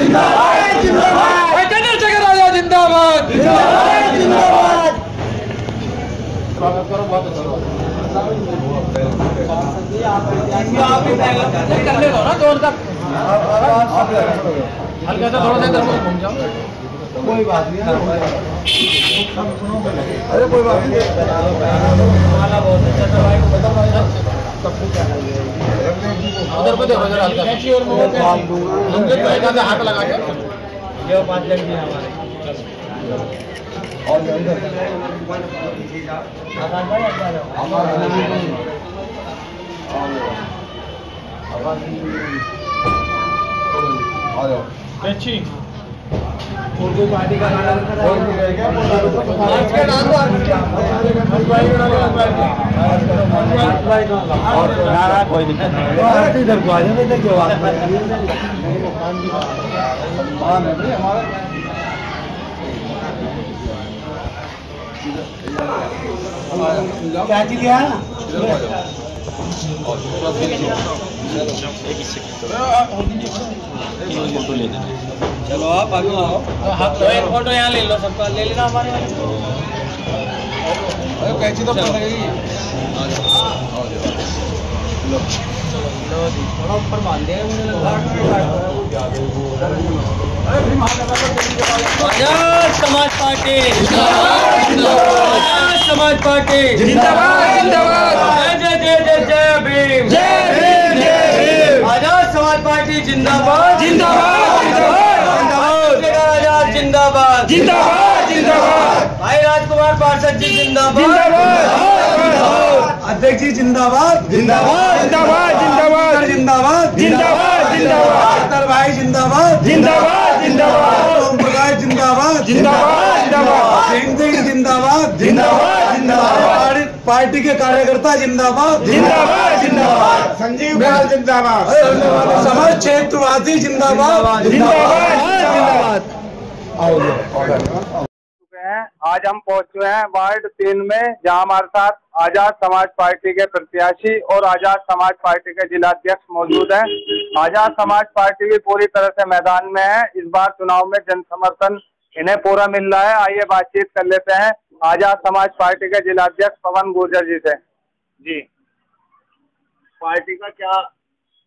जिंदाबाद जिंदाबाद, चंद्रशेखर आजाद जिंदाबाद जिंदाबाद जिंदाबाद। कर ले दो ना जोर तक, हल्का सा थोड़ा सा इधर को घूम जाओ। कोई बात नहीं, अरे कोई बात नहीं, माला बहुत अच्छा था भाई, बता भाई सब कुछ उधर को देखो जरा हल्का कैची और मुंह पे हम लोग बैठा से हाथ लगा के ये बात लग गई हमारे और अंदर आवाज भाई आ जाओ कैची और कोई पार्टी का नारा और आज के नाम और नारा कोई नहीं, इधर को आ जाओ, इधर क्यों आ हमारा क्या चीज लिया फोटो ले लेना। चलो आप आगे आओ, एक फोटो यहाँ ले लो, सबका ले लेना हमारे वाले। कैची तो पड़ गई, थोड़ा ऊपर बांध दिया मुझे लगा। आजाद समाज पार्टी आजाद समाज पार्टी जिंदाबाद जिंदाबाद, जय जय जय जय भीम जय भीम जय भीम। आजाद समाज पार्टी जिंदाबाद जिंदाबाद जिंदाबाद, आजाद जिंदाबाद जिंदाबाद जिंदाबाद, भाई राजकुमार पार्षद जी जिंदाबाद जिंदाबाद, अध्यक्ष जी जिंदाबाद जिंदाबाद जिंदाबाद जिंदाबाद जिंदाबाद जिंदाबाद जिंदाबाद, भाई जिंदाबाद जिंदाबाद जिंदाबाद, ओम प्रकाश जिंदाबाद जिंदाबाद जिंदाबाद, सिंह जिंदाबाद जिंदाबाद जिंदाबाद, पार्टी के कार्यकर्ता जिंदाबाद जिंदाबाद जिंदाबाद, संजीव लाल जिंदाबाद, समाज क्षेत्रवासी जिंदाबाद जिंदाबाद जिंदाबाद। आज हम पहुंच चुके हैं वार्ड 3 में, जहां हमारे साथ आजाद समाज पार्टी के प्रत्याशी और आजाद समाज पार्टी के जिलाध्यक्ष मौजूद हैं। आजाद समाज पार्टी भी पूरी तरह से मैदान में है। इस बार चुनाव में जन समर्थन इन्हें पूरा मिल रहा है। आइए बातचीत कर लेते हैं आजाद समाज पार्टी के जिलाध्यक्ष पवन गुर्जर जी से। जी, पार्टी का क्या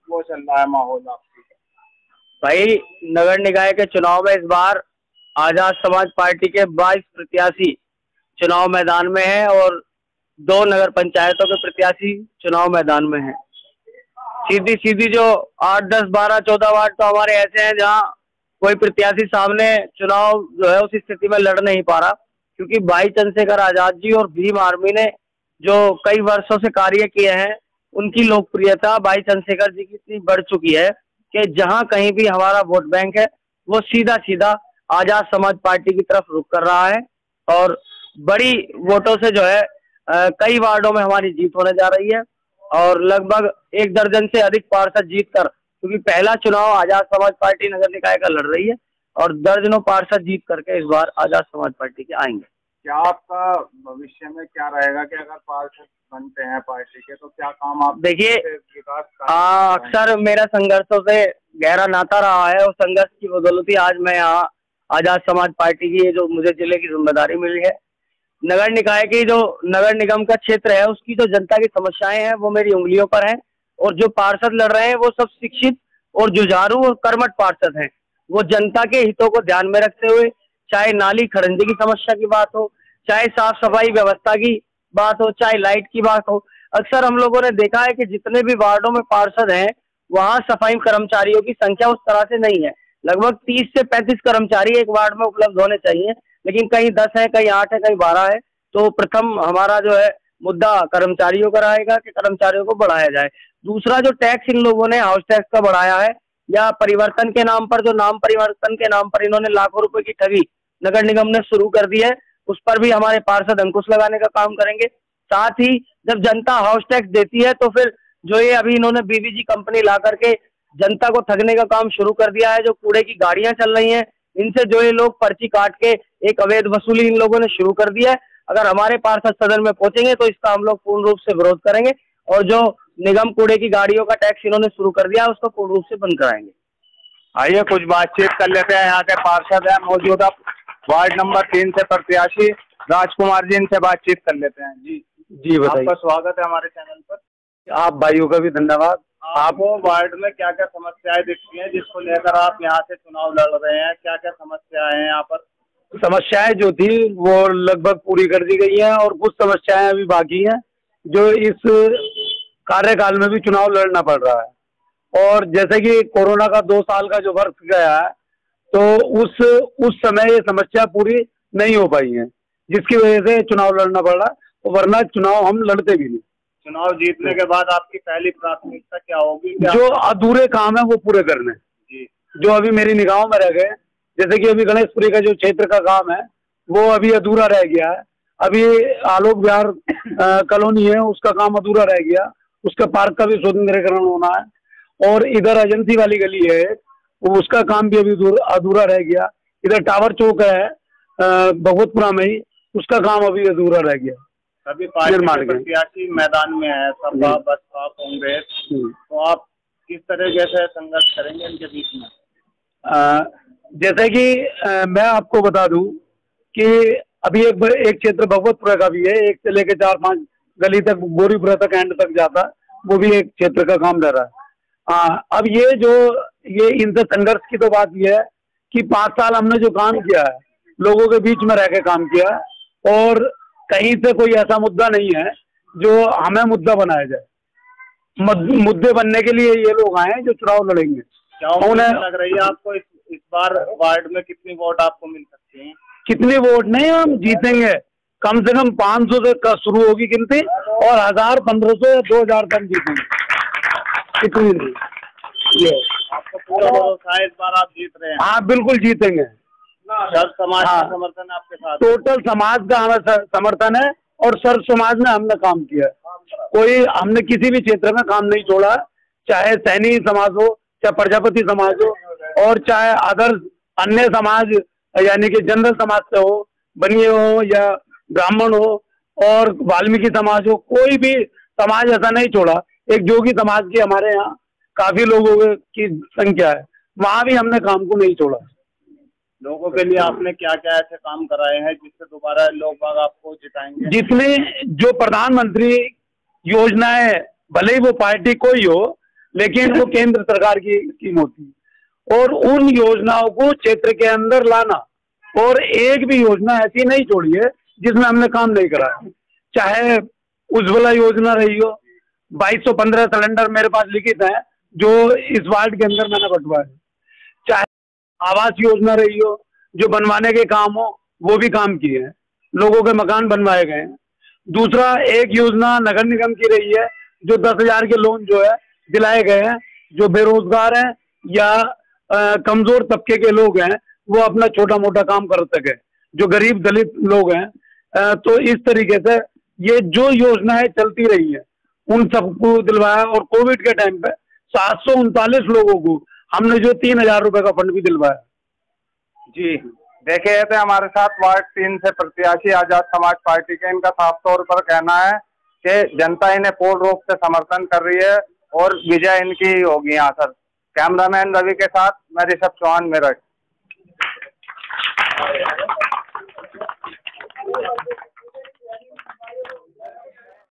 वो चल रहा है माहौल आपकी? भाई नगर निकाय के चुनाव में इस बार आजाद समाज पार्टी के 22 प्रत्याशी चुनाव मैदान में हैं और 2 नगर पंचायतों के प्रत्याशी चुनाव मैदान में हैं। सीधी सीधी जो 8, 10, 12, 14 वार्ड तो हमारे ऐसे हैं जहां कोई प्रत्याशी सामने चुनाव जो है उस स्थिति में लड़ नहीं पा रहा, क्योंकि भाई चंद्रशेखर आजाद जी और भीम आर्मी ने जो कई वर्षों से कार्य किए हैं, उनकी लोकप्रियता भाई चंद्रशेखर जी की इतनी बढ़ चुकी है कि जहां कहीं भी हमारा वोट बैंक है वो सीधा सीधा आजाद समाज पार्टी की तरफ रुख कर रहा है और बड़ी वोटों से जो है कई वार्डों में हमारी जीत होने जा रही है और लगभग 1 दर्जन से अधिक पार्षद जीतकर, क्योंकि पहला चुनाव आजाद समाज पार्टी नगर निकाय का लड़ रही है और दर्जनों पार्षद जीत करके इस बार आजाद समाज पार्टी के आएंगे। क्या आपका भविष्य में क्या रहेगा कि अगर पार्षद बनते हैं पार्टी के तो क्या काम आप देखिए? अक्सर मेरा संघर्षों से गहरा नाता रहा है और संघर्ष की बदौलत ही आज मैं यहाँ आजाद समाज पार्टी की जो मुझे जिले की जिम्मेदारी मिली है, नगर निकाय की जो नगर निगम का क्षेत्र है उसकी जो जनता की समस्याएं हैं वो मेरी उंगलियों पर हैं और जो पार्षद लड़ रहे हैं वो सब शिक्षित और जुझारू और कर्मठ पार्षद हैं। वो जनता के हितों को ध्यान में रखते हुए, चाहे नाली खड़ंजे की समस्या की बात हो, चाहे साफ सफाई व्यवस्था की बात हो, चाहे लाइट की बात हो, अक्सर हम लोगों ने देखा है कि जितने भी वार्डों में पार्षद हैं वहाँ सफाई कर्मचारियों की संख्या उस तरह से नहीं है। लगभग 30 से 35 कर्मचारी एक वार्ड में उपलब्ध होने चाहिए, लेकिन कहीं 10 है, कहीं 8 है, कहीं 12 है। तो प्रथम हमारा जो है मुद्दा कर्मचारियों का रहेगा कि कर्मचारियों को बढ़ाया जाए। दूसरा, जो टैक्स इन लोगों ने हाउस टैक्स का बढ़ाया है या परिवर्तन के नाम पर, जो नाम परिवर्तन के नाम पर इन्होंने लाखों रुपए की ठगी नगर निगम ने शुरू कर दी है, उस पर भी हमारे पार्षद अंकुश लगाने का काम करेंगे। साथ ही जब जनता हाउस टैक्स देती है तो फिर जो ये अभी इन्होंने बीवीजी कंपनी ला करके जनता को ठगने का काम शुरू कर दिया है, जो कूड़े की गाड़ियां चल रही हैं, इनसे जो ये लोग पर्ची काट के एक अवैध वसूली इन लोगों ने शुरू कर दिया है। अगर हमारे पार्षद सदन में पहुंचेंगे तो इसका हम लोग पूर्ण रूप से विरोध करेंगे और जो निगम कूड़े की गाड़ियों का टैक्स इन्होंने शुरू कर दिया है उसको पूर्ण रूप से बंद कराएंगे। आइए कुछ बातचीत कर लेते हैं। यहाँ के पार्षद हैं मौजूदा वार्ड नंबर 3 से प्रत्याशी राजकुमार जी, इनसे बातचीत कर लेते हैं। जी बताइए। आपका स्वागत है हमारे चैनल पर। आप भाइयों का भी धन्यवाद। आपको वार्ड में क्या क्या समस्याएं दिखती हैं जिसको लेकर आप यहाँ से चुनाव लड़ रहे हैं? क्या क्या समस्याएं हैं यहाँ पर? समस्याएं जो थी वो लगभग पूरी कर दी गई हैं और कुछ समस्याएं अभी बाकी हैं जो इस कार्यकाल में भी चुनाव लड़ना पड़ रहा है। और जैसे कि कोरोना का 2 साल का जो वर्ष गया है तो उस समय ये समस्या पूरी नहीं हो पाई है, जिसकी वजह से चुनाव लड़ना पड़ रहा है, वरना चुनाव हम लड़ते भी नहीं। चुनाव जीतने के बाद आपकी पहली प्राथमिकता क्या होगी? जो अधूरे काम है वो पूरे करने जी, जो अभी मेरी निगाहों में रह गए, जैसे कि अभी गणेशपुरी का जो क्षेत्र का काम है वो अभी अधूरा रह गया है। अभी आलोक विहार कॉलोनी है उसका काम अधूरा रह गया, उसका पार्क का भी सौंदर्यीकरण होना है। और इधर एजेंसी वाली गली है उसका काम भी अभी अधूरा रह गया। इधर टावर चौक है भगवतपुरा में ही, उसका काम अभी अधूरा रह गया। सभी पार्टी के प्रत्याशी मैदान में है, सपा बसपा कांग्रेस, तो आप किस तरीके से संघर्ष करेंगे इनके बीच में? जैसे कि मैं आपको बता दूं कि अभी एक क्षेत्र भगवतपुरा का भी है, एक से लेके 4-5 गली तक गोरीपुरा तक एंड तक जाता, वो भी एक क्षेत्र का काम रह रहा है। अब ये इनसे संघर्ष की तो बात ये है कि 5 साल हमने जो काम किया है लोगों के बीच में रह के काम किया है और कहीं से कोई ऐसा मुद्दा नहीं है जो हमें मुद्दा बनाया जाए। मुद्दे बनने के लिए ये लोग आए हैं जो चुनाव लड़ेंगे। क्या उन्हें लग रही है आपको इस बार वार्ड में कितनी वोट आपको मिल सकती है? कितनी वोट नहीं, हम जीतेंगे। कम से कम 500 से का शुरू होगी गिनती और 1000, 1500 या 2000 तक जीतेंगे। कितनी नहीं ये आपको पूरा भरोसा है इस बार आप जीत रहे हैं? हाँ बिल्कुल जीतेंगे। सर्व समाज का समर्थन है आपके साथ? टोटल समाज का हमें समर्थन है और सर्व समाज में हमने काम किया है। हमने किसी भी क्षेत्र में काम नहीं छोड़ा, चाहे सैनी समाज हो, चाहे प्रजापति समाज हो और चाहे अदर अन्य समाज यानी कि जनरल समाज से हो, बनिए हो या ब्राह्मण हो और वाल्मीकि समाज हो, कोई भी समाज ऐसा नहीं छोड़ा। एक जोगी समाज की हमारे यहाँ काफी लोगों की संख्या है, वहां भी हमने काम को नहीं छोड़ा। लोगों के लिए आपने क्या क्या ऐसे काम कराए हैं जिससे दोबारा लोग बाग आपको जिताएंगे? जितने जो प्रधानमंत्री योजनाएं, भले ही वो पार्टी कोई हो लेकिन वो केंद्र सरकार की स्कीम होती है और उन योजनाओं को क्षेत्र के अंदर लाना, और एक भी योजना ऐसी नहीं छोड़ी है जिसमें हमने काम नहीं करा। चाहे उज्ज्वला योजना रही हो, 2215 सिलेंडर मेरे पास लिखित है जो इस वार्ड के अंदर मैंने बंटवाए, चाहे आवास योजना रही हो जो बनवाने के काम हो वो भी काम किए हैं, लोगों के मकान बनवाए गए हैं। दूसरा एक योजना नगर निगम की रही है जो 10,000 के लोन जो है दिलाए गए हैं, जो बेरोजगार हैं या कमजोर तबके के लोग हैं वो अपना छोटा मोटा काम कर सके, जो गरीब दलित लोग हैं। तो इस तरीके से ये जो योजनाएं चलती रही है उन सबको दिलवाया और कोविड के टाइम पे 739 लोगों को हमने जो 3,000 रुपए का फंड भी दिलवाया। जी देखे थे हमारे साथ वार्ड 3 से प्रत्याशी आजाद समाज पार्टी के, इनका साफ तौर पर कहना है कि जनता इन्हें पूर्ण रूप से समर्थन कर रही है और विजय इनकी ही होगी यहाँ सर। कैमरामैन रवि के साथ मैं ऋषभ चौहान, मेरठ।